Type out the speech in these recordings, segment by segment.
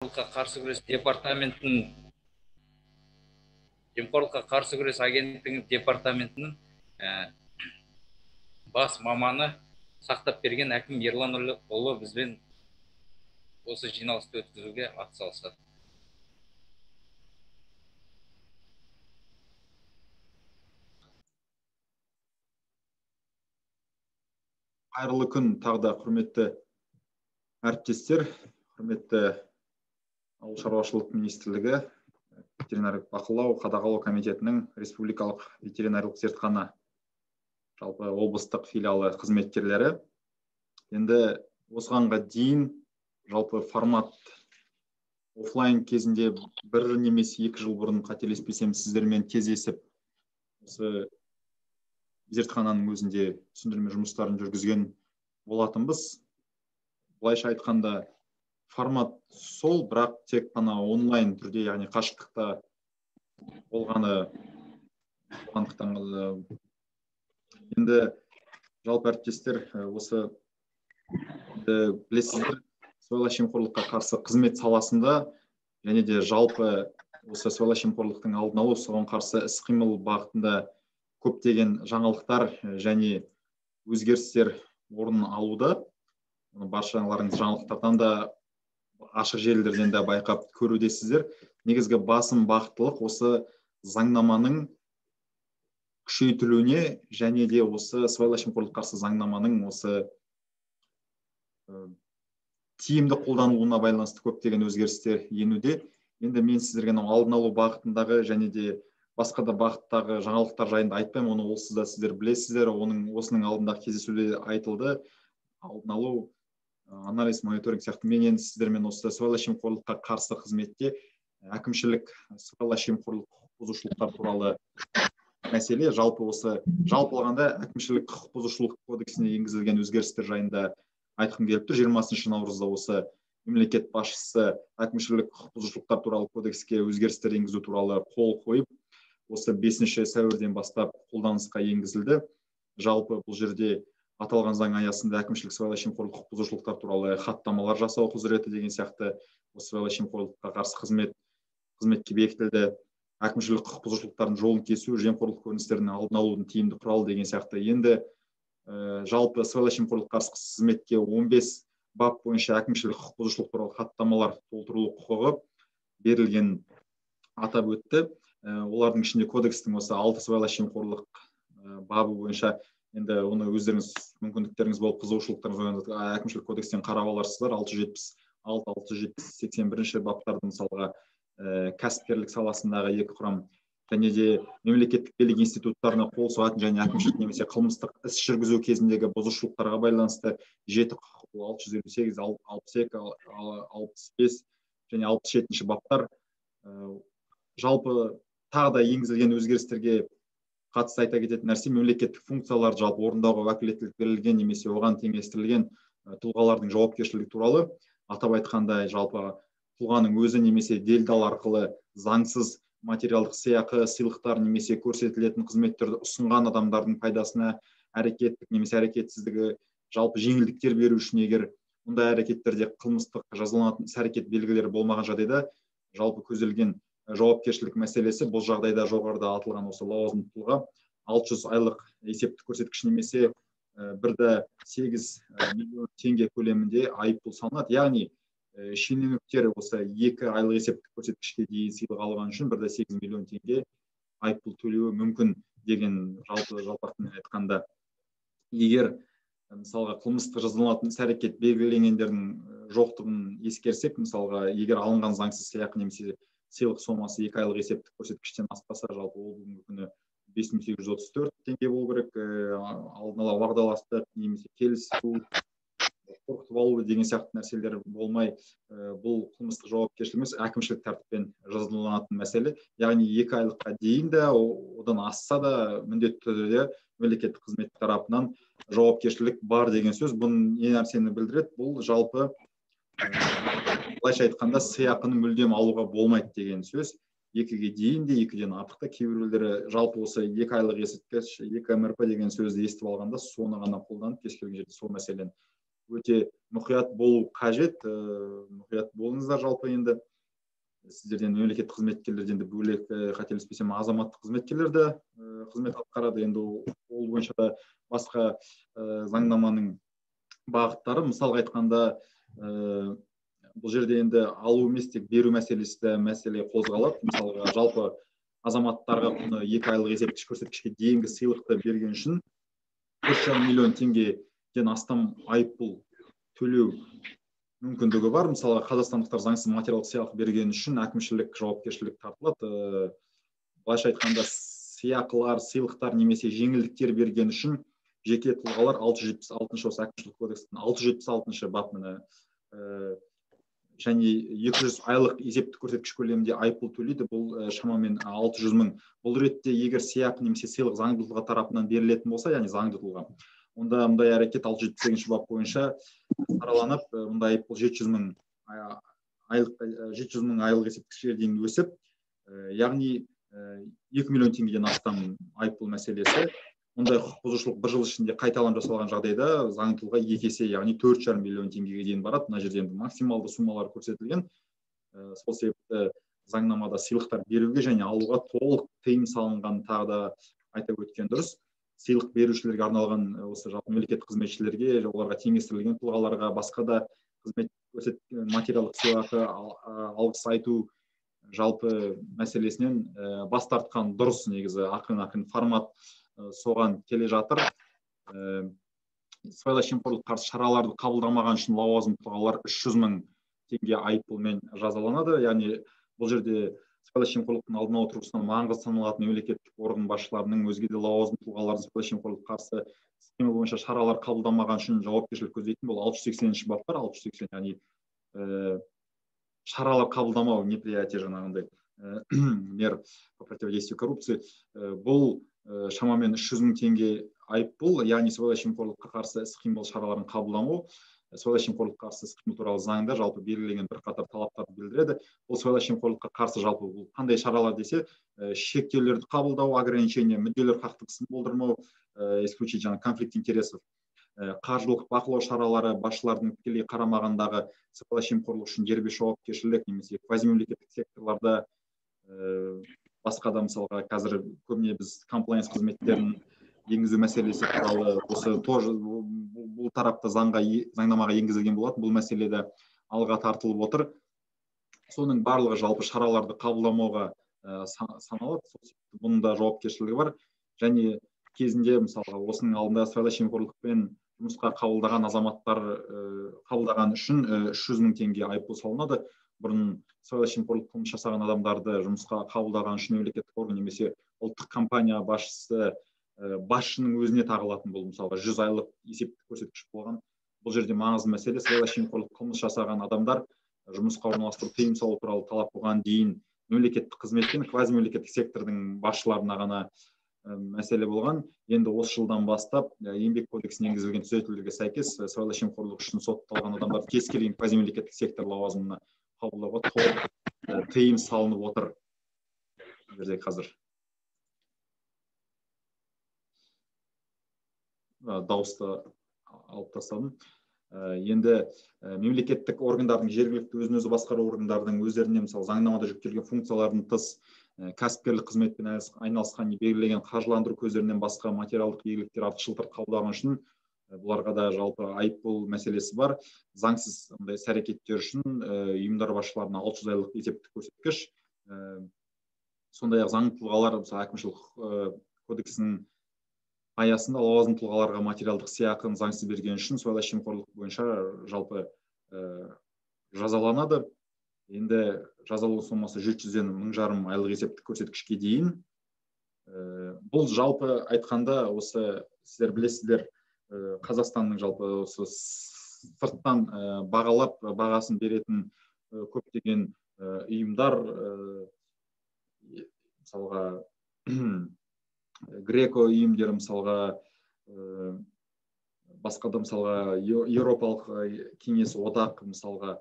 жемқорлыққа қарсы күрес департаментінің жемқорлыққа қарсы күрес агенттігінің департаментінің бас маманы сақтап берген әкім Ерлан ұлы бізбен осы жиналысты өткізуге атсалысады. Қайырлы күн, тағы да құрметті әріптестер, құрметті Ауыл шаруашылық министрлігі, ветеринариялық бақылау, қадағалау комитетінің республикалық ветеринариялық зертхана жалпы облыстық филиалы қызметкерлері. Енді осығанға дейін жалпы формат офлайн кезінде бір немесе 2 жыл бұрын қателеспесем сіздермен кездесіп, осы зертхананың өзінде түсіндірме жұмыстарын жүргізген болатынбыз. Былайша айтқанда формат сол, бірақ тек қана онлайн түрде, яғни қашықтықта болғандықтан енді жалпы әріптестер, осы білесіздер, сыбайлас жемқорлыққа қарсы қызмет саласында және де жалпы осы сыбайлас жемқорлықтың алдын алу, соған қарсы іс-қимыл бағытында көптеген жаңалықтар және өзгерістер орын алуда. Баршаларыңыз жаңалықтардан да ашық желілерден де байқап көрудесіздер. Негізгі басым бағыттылық осы заңнаманың күшейтілуіне және де осы сыбайлас жемқорлыққа қарсы заңнаманың осы тиімді қолданылуына байланысты көптеген өзгерістер енуде. Енді мен сіздерге алдын алу бағытындағы және де басқа да бағыттағы жаңалықтар жайында айтпаймын, оны олсыз да сіздер білесіздер. Осының алдындағы кездесуде айтылды. Алдын алу, анализ, мониторинг сияқты. Мен енді сіздермен осы сыбайлас жемқорлыққа қарсы қызметте әкімшілік сыбайлас жемқорлық құқық бұзушылықтар туралы мәселе, жалпы алғанда әкімшілік құқық бұзушылық кодексіне енгізілген өзгерістер жайында айтқым келіп тұр. 20 наурызда осы мемлекет басшысы әкімшілік құқық бұзушылықтар туралы кодекске өзгерістер енгізу туралы қол қойып, осы 5 сәуірден бастап қолданысқа енгізілді. Жалпы бұл жерде аталған заң аясында әкімшілік сыбайлас жемқорлық құқық бұзушылықтар туралы хаттамалар жасау құзыреті деген сияқты осы сыбайлас жемқорлыққа қарсы қызметке бекітілді. Әкімшілік құқық бұзушылықтардың жолын кесу, жемқорлық көріністерінің алдын алудың тиімді құралы деген сияқты. Енді жалпы сыбайлас жемқорлыққа қарсы қызметке 15 бап бойынша әкімшілік құқық бұзушылық туралы хаттамалар толтырылу құқығы берілген атап өтті. Олардың ішінде кодекстің осы 6 сыбайлас жемқорлық бабы бойынша, енді оны өздеріңіз мүмкіндіктеріңіз болып қызығушылықтарыңыз әкімшілік кодекстен қарап аларсыздар. 676-681 баптарды мысалға кәсіпкерлік саласындағы 2 құрам және де мемлекеттік билік институттарына қол соғатын және әкімшілік немесе қылмыстық іс жүргізу кезіндегі бұзушылықтарға байланысты 7 құқық, 658, 62, 65 және 67 баптар. Жалпы тағы да енгізілген өзгерістерге қатысты айта кететін нәрсе, мемлекеттік функцияларды жалпы орындауға уәкілеттілік берілген немесе оған теңестірілген тұлғалардың жауапкершілігі туралы. Атап айтқанда, жалпы тұлғаның өзі немесе делдал арқылы заңсыз материалдық сыйақы, сыйлықтар немесе көрсетілетін қызметтерді ұсынған адамдардың пайдасына әрекеттік немесе әрекетсіздігі жалпы жеңілдіктер беру үшін, егер мұндай әрекеттерде қылмыстық жазаланатын іс-әрекет белгілері болмаған жағдайда жалпы көзделген жауапкершілік мәселесі, бұл жағдайда жоғарыда атылған осы лауазымды тұлға 600 айлық есептік көрсеткіш немесе 1,8 миллион теңге көлемінде айыппұл салынады. Яғни шенеуніктер осы 2 айлық есептік көрсеткішке дейін сыйлық алған үшін 1,8 миллион теңге айыппұл төлеуі мүмкін деген жалпақтармен айтқанда. Егер мысалға қылмыстық жазаланатын іс-әрекет белгіленгендердің жоқтығын ескерсек, мысалға егер алынған заңсыз сыйақы немесе сыйлық сомасы 2 айлық есептік көрсеткіштен аспаса, жалпы ол бүгінгі күні 5834 теңге болу керек. Алдын ала уағдаластық немесе келісу, қорқытып алу деген сияқты нәрселер болмай, бұл қылмыстық жауапкершілік емес, әкімшілік тәртіппен жазаланатын мәселе. Яғни 2 айлыққа дейін де, одан асса да міндетті түрде мемлекеттік қызмет тарапынан жауапкершілік бар деген сөз. Бұның не нәрсені білдіреді? Бұл жалпы былайша айтқанда сыйақыны мүлдем алуға болмайды деген сөз. 2-ге дейін де, 2-ден артық та, кейбіреулері жалпы осы 2 айлық есептік, 2 МРП деген сөзді естіп алғанда соны ғана қолданып, кез келген жерде сол мәселені өте мұқият болу қажет. Мұқият болыңыздар. Жалпы енді сіздерден мемлекеттік қызметкерлерден де бөлек, қателеспесем, азаматтық қызметкерлер де қызмет атқарады. Енді ол бойынша да басқа заңнаманың бағыттары, мысалға айтқанда, бұл жерде енді алу емес тек беру мәселе қозғалады. Мысалға, жалпы азаматтарға құны 2 айлық есептегіш көрсеткішке дейінгі сыйлықты берген үшін 4,5 миллион теңгеден астам айыппұл төлеу мүмкіндігі бар. Мысалға, қазақстандықтар заңсыз материалдық сыйақы берген үшін әкімшілік жауапкершілік тартылады. Былайша айтқанда, сыйақылар, сыйлықтар немесе жеңілдіктер берген үшін жеке тұлғалар 676 осы әкімшілік кодекстің 676 бабына және 200 айлық есептік көрсеткіш көлемінде айыппұл төлейді. Бұл шамамен 600 мың. Бұл ретте егер сыйақы немесе сыйлық заңды тұлға тарапынан берілетін болса, яғни заңды тұлға, онда мұндай әрекет 678 бап бойынша сараланып, мұндай айыппұл 700 мың айлық есептегішке дейін өсіп, яғни 2 миллион теңгеден астам айыппұл мәселесі. Мұндай құқық бұзушылық 1 жыл ішінде қайталанып жасалған жағдайда заңды тұлға 2 есе, яғни 4,5 миллион теңгеге дейін барады. Мына жерде максималды суммалар көрсетілген. Сол себепті заңнамада сыйлықтар беруге және алуға толық тыйым салынған тағы да айта өткен дұрыс. Сыйлық берушілерге арналған осы жалпы мемлекеттік қызметшілерге, оларға теңестірілген тұлғаларға, басқа да қызмет көрсеткен материалдық сыйақы, алғыс айту жалпы мәселесінен бас тартқан дұрыс. Негізі ақырын формат соған келе жатыр. Сыбайлас жемқорлыққа қарсы шараларды қабылдамаған үшін лауазымды тұлғалар 300 мың теңге айыппұлмен жазаланады. Яғни бұл жерде сыбайлас жемқорлықтың алдын алу тұрғысынан маңызды саналатын мемлекеттік орган басшыларының, өзге де лауазымды тұлғалардың сыбайлас жемқорлыққа қарсы іс-қимыл бойынша шаралар қабылдамаған үшін жауапкершілік көздейтін бұл 680 бап бар. 680, яғни шаралар қабылдамау, неприятие, жаңағындай мер по противодействию коррупции. Бұл шамамен 300 мың теңге айыппұл, яғни сыбайлас жемқорлыққа қарсы іс-қимыл шараларын қабылдамау. Сыбайлас жемқорлыққа қарсы іс-қимыл туралы заңда жалпы белгіленген бірқатар талаптарды білдіреді. Бұл сыбайлас жемқорлыққа қарсы жалпы бұл қандай шаралар десе, шектеулерді қабылдау, ограничение, мүдделер қақтығысын болдырмау, исключить жаңа конфликт интересов, қаржылық бақылау шаралары, басшылардың тікелей қарамағындағы сыбайлас жемқорлық үшін дербес жауапкершілік немесе квазимемлекеттік секторларда, басқа да мысалға қазір көбіне біз комплайенс қызметтерін енгізу мәселесі туралы осы тоже бұл тарапта заңнамаға енгізілген болатын. Бұл мәселеде алға тартылып отыр. Соның барлығы жалпы шараларды қабылдамауға саналады. Бұның да жауапкершілігі бар. Және кезінде мысалға осының алдында сыбайлас жемқорлықпен жұмысқа қабылдаған азаматтар қабылдаған үшін 300 мың теңге айыппұл салынады. Бұрын сыбайлас жемқорлық қылмыс жасаған адамдарды жұмысқа қабылдаған үшін мемлекеттік орган немесе ұлттық компания басшының өзіне тағылатын. Бұл мысалға 100 айлық есептік көрсеткіш болған. Бұл жерде маңызды мәселе, сыбайлас жемқорлық қылмыс жасаған адамдар жұмысқа орналастыру тыйым салу туралы талап болған дейін мемлекеттік қызметпен квазимемлекеттік сектордың басшыларына ғана мәселе болған. Енді осы жылдан бастап еңбек кодексіне енгізілген түзетулерге сәйкес сыбайлас жемқорлық үшін сотталған адамдар кез келген квазимемлекеттік сектор лауазымына қабылдауға толық тыйым салынып отыр. Қазір дауысты алып тастадым. Енді мемлекеттік органдардың, жергілікті өзін-өзі басқару органдардың өздеріне мысалы заңнамада жүктелген функциялардың тыс кәсіпкерлік қызметпен айналысқан белгіленген қаржыландыру көздерінен басқа материалдық игіліктер, артықшылықтар қабылдаған үшін бұларға да жалпы айыппұл мәселесі бар. Заңсыз іс-әрекеттер үшін ұйымдар басшыларына 600 айлық есептік көрсеткіш. Сондай-ақ заңды тұлғалар әкімшілік кодексінің аясында лауазымды тұлғаларға материалдық сыйақыны заңсыз берген үшін сыбайлас жемқорлық бойынша жалпы жазаланады. Енді жазалау сомасы 700-ден 1,5 айлық есептік көрсеткішке дейін. Бұл жалпы айтқанда осы сіздер білесіздер, Қазақстанның жалпы осы сырттан бағалап бағасын беретін көптеген ұйымдар, мысалға Греко ұйымдері, мысалға басқа да мысалға Еуропалық кеңес, одақ, мысалға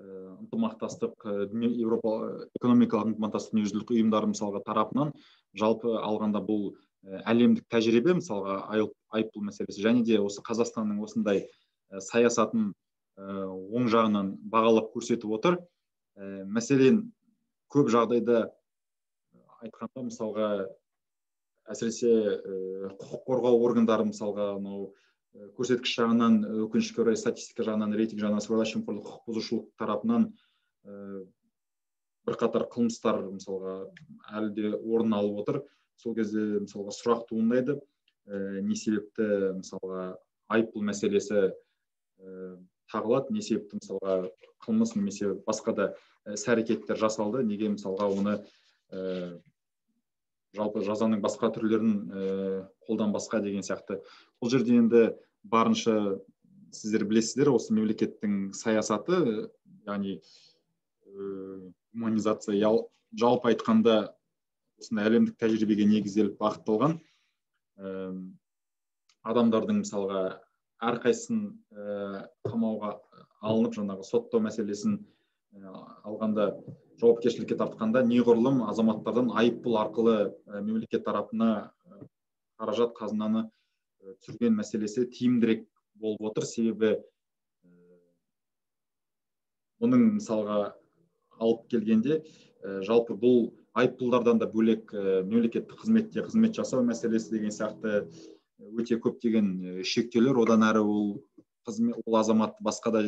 ынтымақтастық, Еуропа экономикалық ынтымақтастық дүниежүзілік ұйымдары мысалға тарапынан жалпы алғанда бұл әлемдік тәжірибе, мысалға айыппұл мәселесі, және де осы Қазақстанның осындай саясатын оң жағынан бағалап көрсетіп отыр. Мәселен, көп жағдайда айтқанда, мысалға, әсіресе құқық қорғау органдары, мысалға, көрсеткіш жағынан, өкінішке орай, статистика жағынан, рейтинг жағынан сыбайлас жемқорлық, құқық бұзушылық тарапынан бірқатар қылмыстар, мысалға, әлі де орын алып отыр. Сол кезде, мысалға, сұрақ туындайды. Не себепті, мысалға, айыппұл мәселесі тағылады, не себепті, мысалға, қылмыс немесе басқа да іс-әрекеттер жасалды, неге, мысалға, оны жалпы жазаның басқа түрлерін қолданбасқа деген сияқты. Бұл жерде енді барынша сіздер білесіздер, осы мемлекеттің саясаты, яғни гуманизация, жалпы айтқанда осындай әлемдік тәжірибеге негізделіп бағытталған. Адамдардың, мысалға, әрқайсысын қамауға алынып, жаңағы соттау мәселесін алғанда, жауапкершілікке тартқанда, неғұрлым азаматтардан айыппұл арқылы мемлекет тарапына қаражат, қазынаны түсірген мәселесі тиімдірек болып отыр. Себебі оның, мысалға, алып келгенде, жалпы бұл айыппұлдардан да бөлек мемлекеттік қызметте қызмет жасау мәселесі деген сияқты өте көптеген шектеулер, одан әрі ол азамат басқа да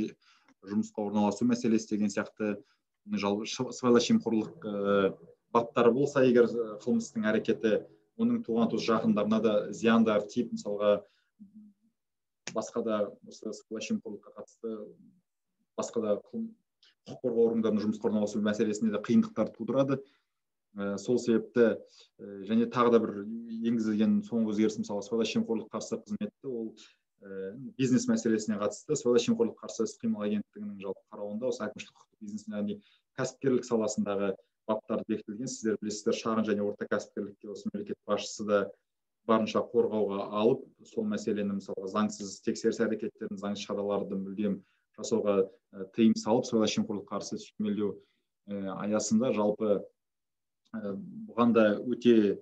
жұмысқа орналасу мәселесі деген сияқты сыбайлас жемқорлық баптары болса, егер қылмыстың әрекеті оның туған-туыс жақындарына да зияндар тиіп, мысалға, басқа да сыбайлас жемқорлыққа қатысты басқа да құқық қорғау органдарының жұмысқа орналасу мәселесінде де қиындықтар тудырады. Сол себепті және тағы да бір енгізілген соңғы өзгеріс, мысалы, сыбайлас жемқорлық қарсы қызметті, ол бизнес мәселесіне қатысты. Сыбайлас жемқорлық қарсы іс-қимыл агенттігінің жалпы қарауында осы әкімшілік құқықтық бизнес, яғни кәсіпкерлік саласындағы баптар бекітілген. Сіздер білесіздер, шағын және орта кәсіпкерлікке осы мемлекет басшысы да барынша қорғауға алып, сол мәселені, мысалға, заңсыз тексеріс әрекеттерін, заңсыз шараларды мүлдем жасауға тыйым салып, сыбайлас жемқорлыққа қарсы сүйемелдеу аясында жалпы бұған да өте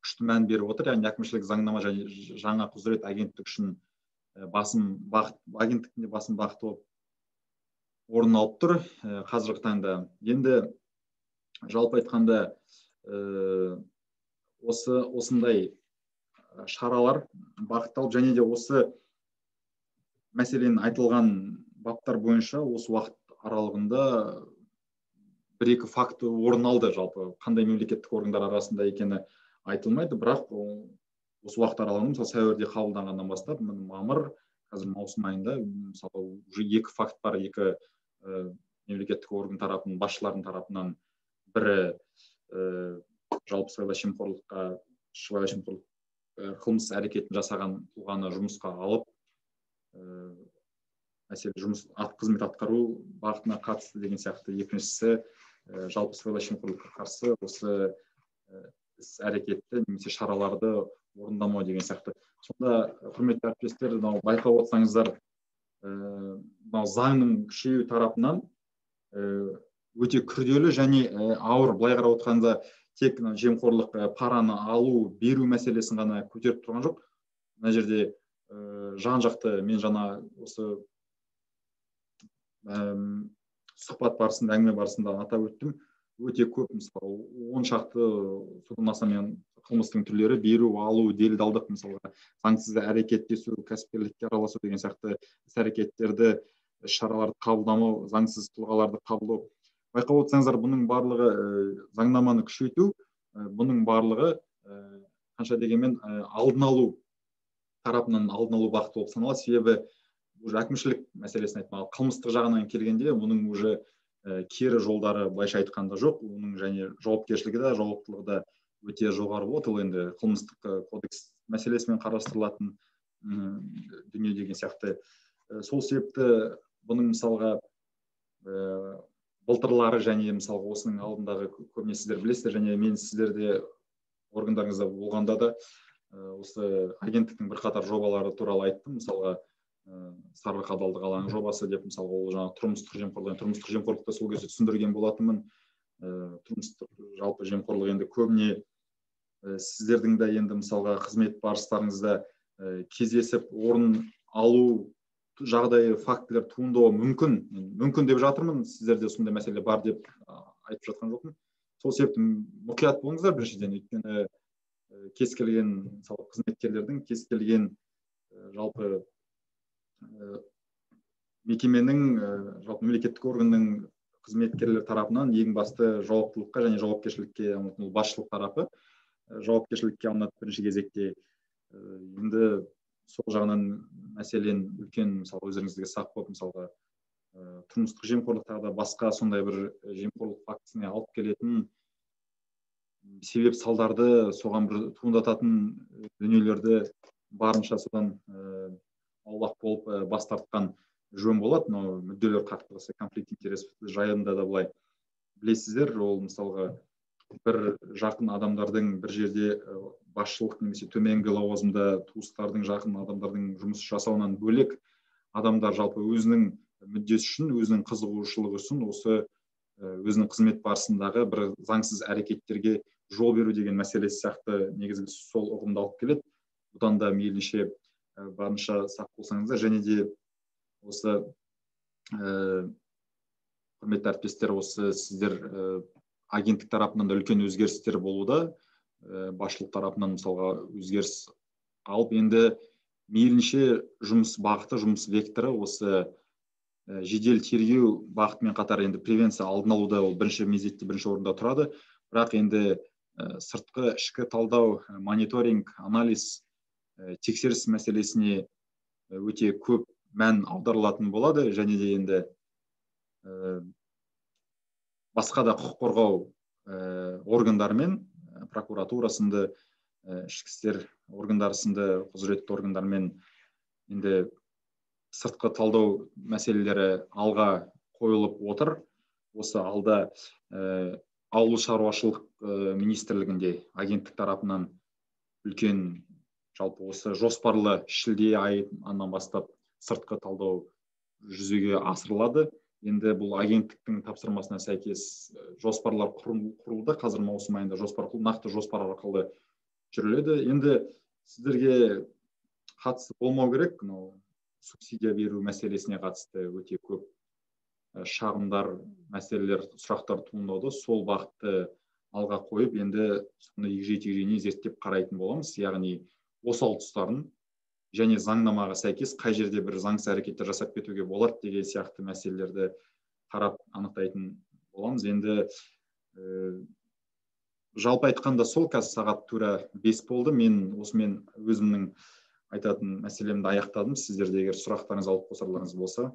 күшті мән беріп отыр. Яғни әкімшілік заңнама және жаңа құзырет агенттік үшін агенттіктің басым бағыты болып орын алып тұр қазіргі таңда. Енді жалпы айтқанда осындай шаралар бағытталып, және де осы мәселен айтылған баптар бойынша осы уақыт аралығында бір-екі факті орын алды. Жалпы қандай мемлекеттік органдар арасында екені айтылмайды, бірақ осы уақыт аралығында, мысалы, сәуірде қабылданғаннан бастап, мамыр, қазір маусым айында, мысалы, уже 2 факт бар. 2 мемлекеттік орган тарапының басшыларының тарапынан, бірі жалпы сыбайлас жемқорлық қылмыс әрекетін жасаған тұлғаны жұмысқа алып, мәселе қызмет атқару бағытына қатысты деген сияқты. Екіншісі, жалпы сыбайлас жемқорлыққа қарсы осы іс-әрекетті немесе шараларды орындамау деген сияқты. Сонда, құрметті әріптестер, байқап отырсаңыздар, заңның күшею тарапынан өте күрделі және ауыр. Былай қарап отырғанда тек жемқорлық параны алу, беру мәселесін ғана көтеріп тұрған жоқ. Мына жерде жан-жақты, мен жаңа осы сұхбат барысында, әңгіме барысында атап өттім, өте көп, мысалы, 10 шақты содан астам қылмыстың түрлері: беру, алу, делдалдық, мысалға, заңсыз әрекеттесу, кәсіпкерлікке араласу деген сияқты іс-әрекеттерді, шараларды қабылдамау, заңсыз тұлғаларды қабылдау. Байқап отырсаңыздар, бұның барлығы заңнаманы күшейту, бұның барлығы қанша дегенмен алдын алу тарапынан алдын алу бағыты болып саналады. Себебі уже әкімшілік мәселесін айтмаған, қылмыстық жағынан келгенде бұның уже кері жолдары былайша айтқанда жоқ. Оның және жауапкершілігі де, жауаптылығы да өте жоғары болады. Ол енді қылмыстық кодекс мәселесімен қарастырылатын дүние деген сияқты. Сол себепті бұның, мысалға, былтырлары және, мысалға, осының алдындағы көбіне сіздер білесіздер, және мен сіздерде органдарыңызда болғанда да осы агенттіктің бірқатар жобалары туралы айттым. Мысалға, Сарылық адалдық алаңы жобасы деп, мысалға, ол жаңа тұрмыстық жемқорлықты сол кезде түсіндірген болатынмын. Тұрмыстық жалпы жемқорлық енді көбіне сіздердің де енді, мысалға, қызмет барыстарыңызда кездесіп орын алу жағдай фактілер туындауы мүмкін деп жатырмын, сіздерде сондай мәселе бар деп айтып жатқан жоқпын. Сол себепті мұқият болыңыздар біріншіден, өйткені кез келген мысалы қызметкерлердің, кез келген жалпы мекеменің, жалпы мемлекеттік органның қызметкерлер тарапынан ең басты жауаптылыққа және жауапкершілікке, басшылық тарапы жауапкершілікке алынады бірінші кезекте. Енді сол жағынан мәселен үлкен, мысалы өздеріңізге сақ болып, мысалға тұрмыстық жемқорлықтағы да басқа сондай бір жемқорлық фактісіне алып келетін себеп салдарды, соған бір туындататын дүниелерді барынша содан аулақ болып бас тартқан жөн болады. Мынау мүдделер қақтығысы, конфликт интерес жайында да былай білесіздер, ол мысалға бір жақын адамдардың бір жерде басшылық немесе төменгі лауазымда туыстардың, жақын адамдардың жұмыс жасауынан бөлек адамдар жалпы өзінің мүддесі үшін, өзінің қызығушылығы үшін осы өзінің қызмет барысындағы бір заңсыз әрекеттерге жол беру деген мәселесі сияқты негізгі сол ұғымды алып келеді. Бұдан да мейлінше барынша сақ болсаңыздар, және де осы құрметті әріптестер, осы сіздер агенттік тарапынан да үлкен өзгерістер болуда, басшылық тарапынан мысалға өзгеріс алып, енді мейлінше жұмыс бағыты, жұмыс векторы осы жедел тергеу бағытымен қатар енді превенция, алдын алуда ол бірінші мезетте, бірінші орында тұрады. Бірақ енді сыртқы ішкі талдау, мониторинг, анализ, тексеріс мәселесіне өте көп мән аударылатын болады, және де енді басқа да құқық қорғау органдарымен, прокуратура сынды, ішкі істер органдары сынды құзыретті органдармен енді сыртқы талдау мәселелері алға қойылып отыр. Осы алда ауыл шаруашылық министрлігінде агенттік тарапынан үлкен, жалпы осы жоспарлы шілде айынан бастап сыртқы талдау жүзеге асырылады. Енді бұл агенттіктің тапсырмасына сәйкес жоспарлар құрылды. Қазір маусым айында нақты жоспар арқылы жүріледі. Енді сіздерге қатысы болмау керек, субсидия беру мәселесіне қатысты өте көп шағымдар, мәселелер, сұрақтар туындады. Сол бағытты алға қойып, енді соны егжей-тегжейіне зерттеп қарайтын боламыз. Яғни осал тұстарын және заңнамаға сәйкес қай жерде бір заңсыз әрекеттер жасап кетуге болады деген сияқты мәселелерді қарап анықтайтын боламыз. Енді жалпы айтқанда сол, қазір сағат тура 5 болды. Мен осымен өзімнің айтатын мәселемді аяқтадым. Сіздерде егер сұрақтарыңыз, алып қосарларыңыз болса.